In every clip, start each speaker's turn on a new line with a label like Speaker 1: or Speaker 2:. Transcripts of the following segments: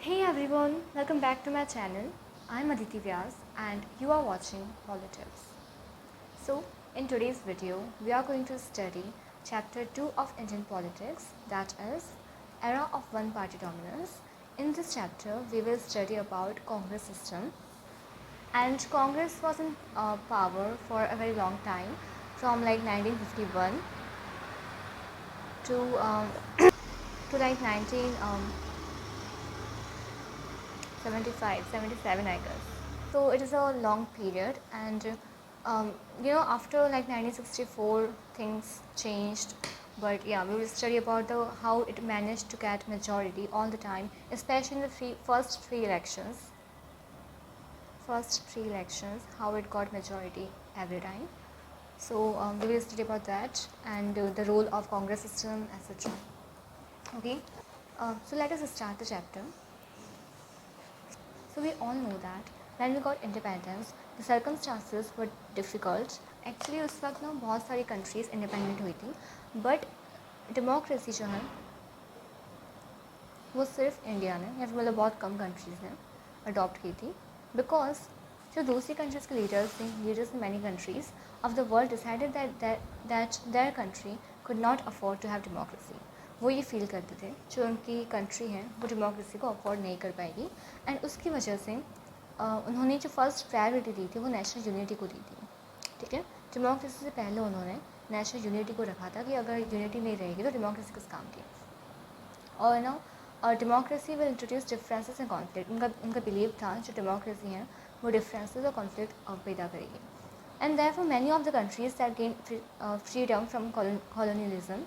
Speaker 1: Hey everyone, welcome back to my channel. I'm Aditi Vyas and you are watching Politics. So, in today's video, we are going to study chapter 2 of Indian politics, that is Era of One Party Dominance. In this chapter, we will study about Congress system, and Congress was in power for a very long time from like 1951 to to like 1975, 77, I guess. So it is a long period, and after like 1964, things changed. But yeah, we will study about the how it managed to get majority all the time, especially in the first three elections. First three elections, how it got majority every time. So we will study about that and the role of Congress system, etc. Okay, so let us start the chapter. So we all know that when we got independence, the circumstances were difficult. Actually उस वक्त ना बहुत सारी countries independent हुई थी, but democracy जो है वो सिर्फ इंडिया ने या फिर मतलब बहुत कम कंट्रीज़ ने अडॉप्ट की थी, बिकॉज जो दूसरी कंट्रीज़ के लीडर्स थे, leaders in many countries of the world decided that their country could not afford to have democracy. वो ये फील करते थे जो उनकी कंट्री है वो डेमोक्रेसी को अफोर्ड नहीं कर पाएगी, एंड उसकी वजह से उन्होंने जो फर्स्ट प्रायोरिटी दी थी वो नेशनल यूनिटी को दी थी. ठीक है, डेमोक्रेसी से पहले उन्होंने नेशनल यूनिटी को रखा था कि अगर यूनिटी नहीं रहेगी तो डेमोक्रेसी किस काम की. और ना democracy will introduce differences and conflict. उनका बिलीव था जो डेमोक्रेसी है वो डिफरेंसेस और कॉन्फ्लिक्ट पैदा करेगी. And therefore many of the countries that gain freedom from colonialism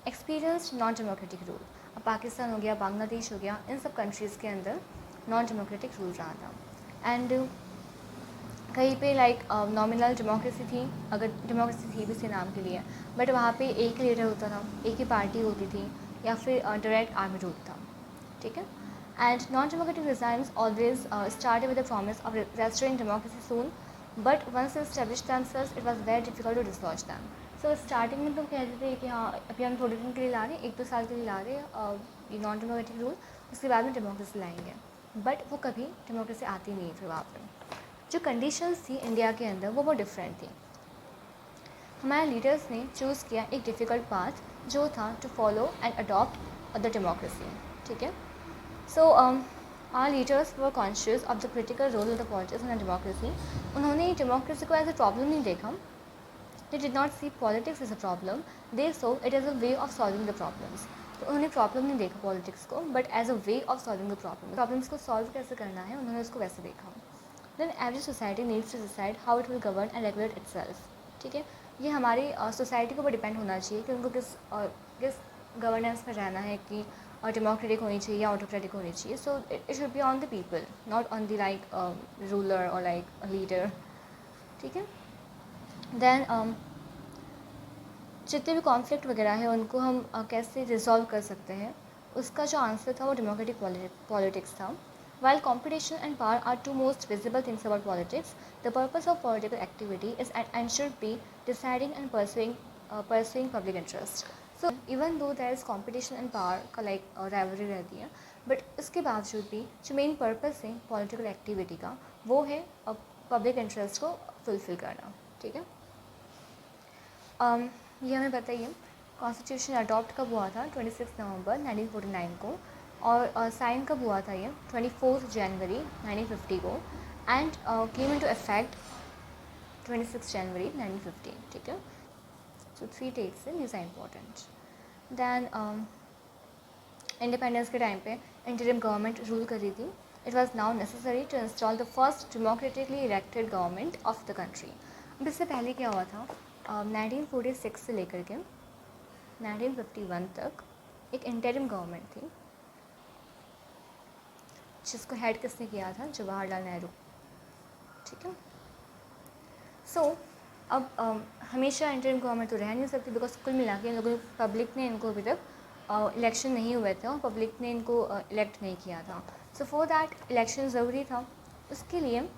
Speaker 1: experience non democratic rule. अब पाकिस्तान हो गया, बांग्लादेश हो गया, इन सब कंट्रीज़ के अंदर नॉन डेमोक्रेटिक रूल रहा था. एंड कहीं पे लाइक नॉमिनल डेमोक्रेसी थी, अगर डेमोक्रेसी थी भी उसके नाम के लिए, बट वहाँ पे एक लीडर होता था, एक ही पार्टी होती थी, या फिर डायरेक्ट आर्मी रूल था. ठीक है, and non democratic regimes always started with the promise of restoring democracy soon, but once establish themselves it was very difficult to dislodge them. So starting में तो कहते थे कि हाँ अभी हम थोड़े दिन के लिए ला रहे हैं, 1-2 साल के लिए ला रहे हैं ये नॉन डेमोक्रेटिक रूल, उसके बाद में डेमोक्रेसी लाएंगे, बट वो कभी डेमोक्रेसी आती नहीं फिर वहाँ पर. जो कंडीशंस थी इंडिया के अंदर वो बहुत डिफरेंट थी. हमारे लीडर्स ने चूज़ किया एक डिफ़िकल्ट पाथ जो था to follow and adopt the democracy. ठीक है, so our leaders were conscious of the critical role of the politics in democracy. उन्होंने डेमोक्रेसी को एज अ प्रॉब्लम नहीं देखा. They did not see politics as a problem. They saw it as a way of solving the problems. तो उन्होंने problem नहीं देखा politics को, but as a way of solving the problem. Problems को solve कैसे करना है उन्होंने उसको वैसे देखा. Then every society needs to decide how it will govern and regulate itself. ठीक है, ये हमारी सोसाइटी को ऊपर डिपेंड होना चाहिए कि उनको किस गवर्नेंस में रहना है, कि डेमोक्रेटिक होनी चाहिए या ऑटोक्रेटिक होनी चाहिए. So it should be on the people, not on the like ruler और लाइक लीडर. ठीक है, देन जितने भी कॉन्फ्लिक्ट वगैरह है उनको हम कैसे रिजॉल्व कर सकते हैं, उसका जो आंसर था वो डेमोक्रेटिक पॉलिटिक्स था. While competition and power are two most visible things about politics, the purpose of political activity is and should be deciding and pursuing public interest. So even though there is competition and power का like rivalry रहती है, but इसके बावजूद भी जो main purpose है political activity का वो है पब्लिक इंटरेस्ट को फुलफिल करना. ठीक है, ये हमें बताइए कॉन्स्टिट्यूशन अडॉप्ट कब हुआ था? 26 नवंबर 1949 को. और साइन कब हुआ था? ये 24 जनवरी 1950 को, and came into effect 26 January 1950. ठीक है, सो 3 डेट्स हैं, these are important. Then independence के टाइम पे इंटरिम गवर्नमेंट रूल कर रही थी. It was now necessary to install the first democratically elected government of the country. अब इससे पहले क्या हुआ था? 1946 से लेकर के 1951 तक एक इंटरिम गवर्नमेंट थी जिसको हेड किसने किया था? जवाहरलाल नेहरू. ठीक है, सो अब हमेशा इंटरिम गवर्नमेंट तो रह नहीं सकती, बिकॉज कुल मिला के इन लोगों पब्लिक ने इनको अभी तक इलेक्शन नहीं हुए थे और पब्लिक ने इनको इलेक्ट नहीं किया था. सो फॉर दैट इलेक्शन ज़रूरी था. उसके लिए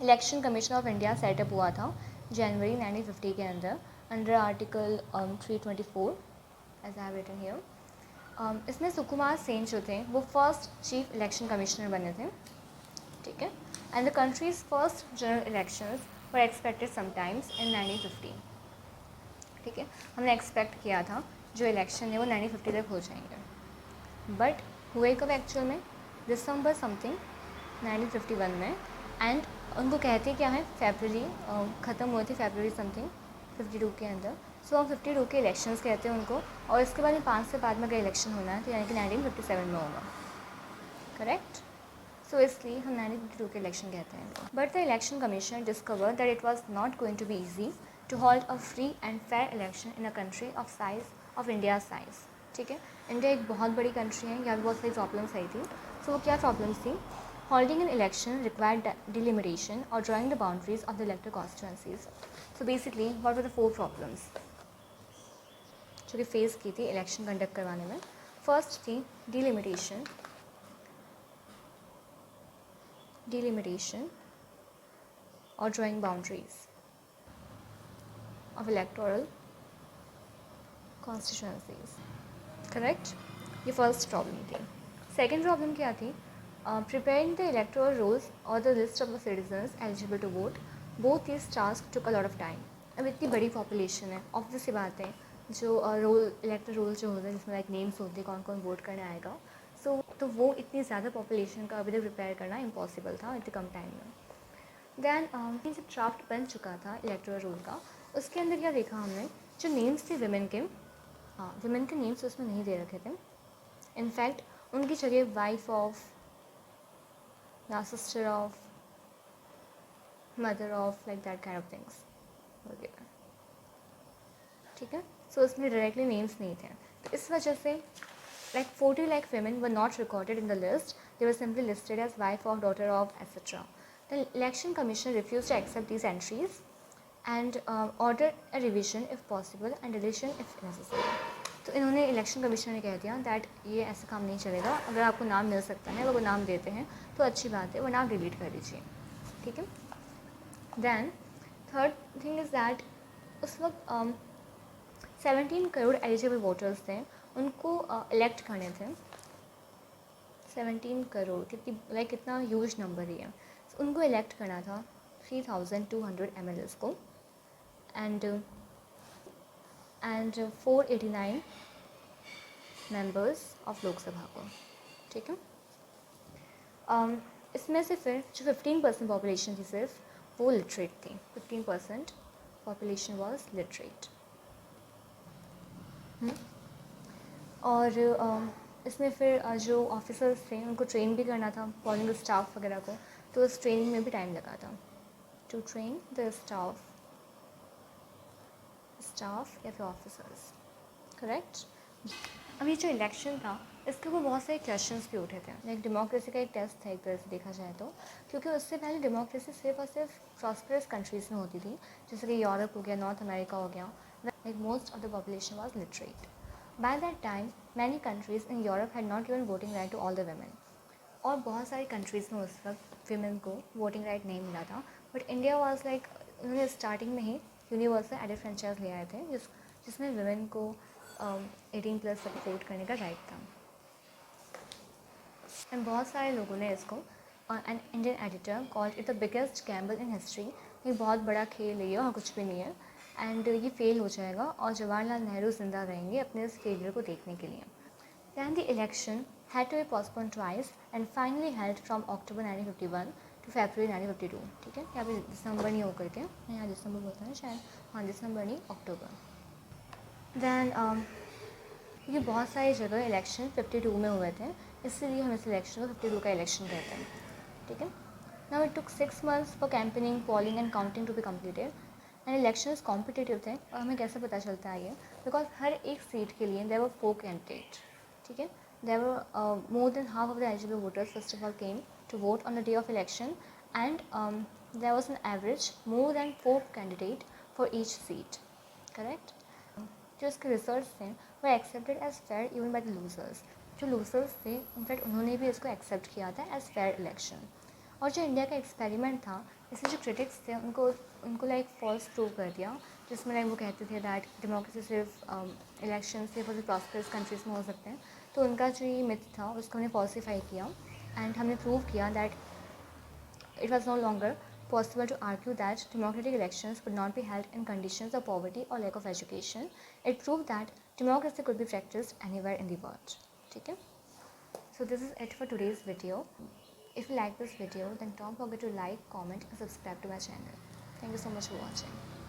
Speaker 1: election commission of India setup हुआ था जनवरी 1950 के अंदर, under article 324 as I have written here. इसमें सुकुमार सेन जो थे वो फर्स्ट चीफ इलेक्शन कमिश्नर बने थे, ठीक है। And the countries first general elections were expected sometimes in 1950, ठीक है। हमने एक्सपेक्ट किया था जो इलेक्शन है वो 1950 तक हो जाएंगे, बट हुए कब एक्चुअल में, दिसंबर समथिंग 1951 में। एंड उनको कहते क्या है, फेबररी ख़त्म हुए थे, फेबररी समथिंग 52 के अंदर। सो हम 52 के इलेक्शंस कहते हैं उनको, और इसके बाद 5 से बाद में अगर इलेक्शन होना है तो यानी कि 1957 में होगा, करेक्ट। सो इसलिए हम 1952 के इलेक्शन कहते हैं। But the election commission discover that it was not going to be easy to hold a free and fair election in a country of size of India size, ठीक है। इंडिया एक बहुत बड़ी कंट्री है, यहाँ बहुत सारी प्रॉब्लम्स आई थी। सो वो क्या प्रॉब्लम्स थी, holding an election required delimitation or drawing the boundaries of the electoral constituencies. So basically, what were the 4 problems जो कि फेस की थी इलेक्शन कंडक्ट करवाने में? फर्स्ट थी delimitation or drawing boundaries of electoral constituencies, correct? ये first problem थी। Second problem क्या थी, preparing the electoral rolls or the list of the citizens eligible to vote. Both these tasks took a lot of time. अब इतनी बड़ी population है, obvious सी बात है, जो रोल इलेक्टोरल रोल जो होता है जिसमें लाइक नेम्स होते हैं कौन कौन वोट करने आएगा, सो तो वो इतनी ज़्यादा पॉपुलेशन का अभी तक प्रिपेयर करना इम्पॉसिबल था इतने कम टाइम में। दैन जब ड्राफ्ट बन चुका था इलेक्टोरल रोल का, उसके अंदर क्या देखा हमने, जो नेम्स थे विमेन के, हाँ विमेन के नेम्स उसमें नहीं दे रखे थे। इनफैक्ट उनकी जगह वाइफ ऑफ या sister of, mother of, like that kind of things वगैरह, ठीक है। सो उसमें डायरेक्टली नेम्स नहीं थे, तो इस वजह से like 40 lakh women were not recorded in the list. They were simply listed as wife of, daughter of, etc. The election commission refused to accept these entries and ordered a revision if possible and deletion if necessary. तो इन्होंने election commission ने कह दिया that ये ऐसा काम नहीं चलेगा, अगर आपको नाम मिल सकता है, अगर वो नाम देते हैं तो अच्छी बात है, वो नाम डिलीट कर दीजिए, ठीक है। Then third thing is that उस वक्त 17 करोड़ एलिजिबल वोटर्स थे, उनको इलेक्ट करने थे। 17 करोड़ कितनी लाइक कितना ह्यूज नंबर ही है। so, उनको इलेक्ट करना था 3200 MLAs को एंड 489 मेंबर्स ऑफ लोकसभा को, ठीक है। इसमें से फिर जो 15% पॉपुलेशन थी सिर्फ वो लिटरेट थी, 15% पॉपुलेशन वाज लिटरेट। और इसमें फिर जो ऑफिसर्स थे उनको ट्रेन भी करना था, पोलिंग स्टाफ वगैरह को, तो उस ट्रेनिंग में भी टाइम लगा था, टू ट्रेन द स्टाफ या फिर ऑफिसर्स, करेक्ट। अब ये जो इलेक्शन था इसके ऊपर बहुत सारे क्वेश्चंस भी उठे थे, लाइक डेमोक्रेसी का एक टेस्ट था एक तरह से देखा जाए तो, क्योंकि उससे पहले डेमोक्रेसी सिर्फ और सिर्फ प्रॉस्परस कंट्रीज़ में होती थी, जैसे कि यूरोप हो गया, नॉर्थ अमेरिका हो गया, like most of the population was literate. By that time, many countries in Europe had not given voting right to all the women. और बहुत सारी कंट्रीज़ में उस वक्त women को voting right नहीं मिला था, बट इंडिया वाज लाइक उन्होंने स्टार्टिंग में ही यूनिवर्सल एडेड फ्रेंचाइज ले आए थे जिसमें women को 18+ तक वोट करने का राइट था। एंड बहुत सारे लोगों ने इसको an Indian editor called it the biggest Gamble in history, ये बहुत बड़ा खेल है ये और कुछ भी नहीं है, एंड ये फेल हो जाएगा और जवाहरलाल नेहरू जिंदा रहेंगे अपने इस फेलियर को देखने के लिए। Then the election had to be postpone twice and finally held from October 1951 to February 1952, ठीक है। यहाँ पे दिसंबर नहीं होकर के, यहाँ दिसंबर बोलते हैं शायद, हाँ दिसंबर नहीं अक्टूबर। दैन क्योंकि बहुत सारी जगह इलेक्शन 52 में हुए थे, इसलिए हम इस इलेक्शन को 52 का इलेक्शन कहते हैं, ठीक है। Now it took 6 months for campaigning, polling and counting to be completed and elections competitive थे। और हमें कैसे पता चलता है ये, बिकॉज हर एक सीट के लिए देयर वर 4 कैंडिडेट, ठीक है। There were more than half of the eligible voters first of all came to vote on the day of election and there was an average more than 4 candidate for each seat, correct. जो इसके results थे वो accepted as fair even by the losers, जो losers थे in fact उन्होंने भी इसको accept किया था एज फेयर इलेक्शन। और जो इंडिया का एक्सपेरिमेंट था, इसमें जो क्रिटिक्स थे उनको लाइक फॉल्स प्रूव कर दिया, जिसमें लाइक वो कहते थे दैट डेमोक्रेसी सिर्फ इलेक्शन सिर्फ और प्रॉस्परस कंट्रीज़ में हो सकते हैं, तो उनका जो ये मिथ था उसको हमने फॉल्सिफाई किया एंड हमने प्रूव किया that it was no longer possible to argue that democratic elections could not be held in conditions of poverty or lack of education. It proved that democracy could be practiced anywhere in the world. Okay? So this is it for today's video. If you like this video, then don't forget to like, comment and subscribe to my channel. Thank you so much for watching.